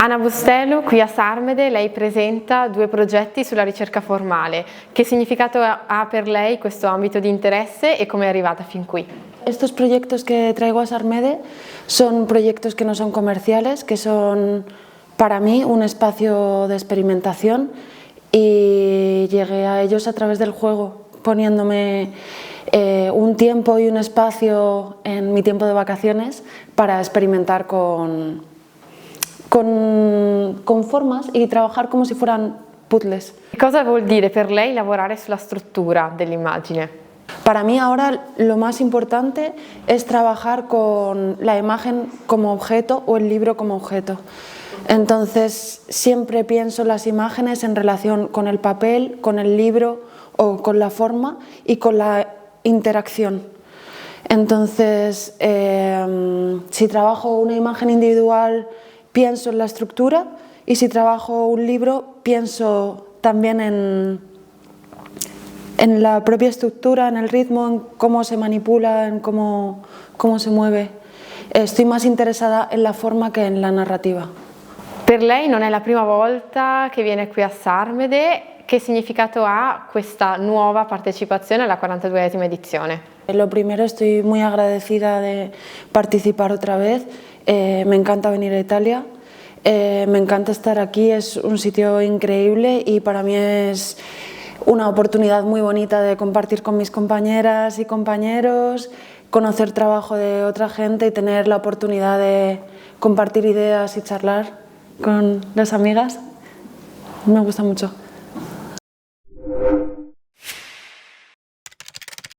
Anna Bustelo, qui a Sarmede, lei presenta due progetti sulla ricerca formale. Che significato ha per lei questo ambito di interesse e cómo è arrivata fin qui? Estos proyectos que traigo a Sarmede son proyectos que no son comerciales, que son para mí un espacio de experimentación y llegué a ellos a través del juego, poniéndome un tiempo y un espacio en mi tiempo de vacaciones para experimentar con formas y trabajar como si fueran puzzles. Cosa vuol dire per lei lavorare sulla struttura dell'immagine? Para mí ahora lo más importante es trabajar con la imagen como objeto o el libro como objeto. Entonces siempre pienso las imágenes en relación con el papel, con el libro o con la forma y con la interacción. Entonces si trabajo una imagen individual pienso en la estructura y si trabajo un libro pienso también en la propia estructura, en el ritmo, en cómo se manipula, en cómo se mueve. Estoy más interesada en la forma che en la narrativa. Per lei non è la prima volta che viene qui a Sarmede. Che significato ha questa nuova partecipazione alla 42esima edizione? Lo primero, estoy muy agradecida de participar otra vez. Me encanta venir a Italia. Me encanta estar aquí, es un sitio increíble y para mí es una oportunidad muy bonita de compartir con mis compañeras y compañeros, conocer trabajo de otra gente y tener la oportunidad de compartir ideas y charlar con las amigas. Me gusta mucho.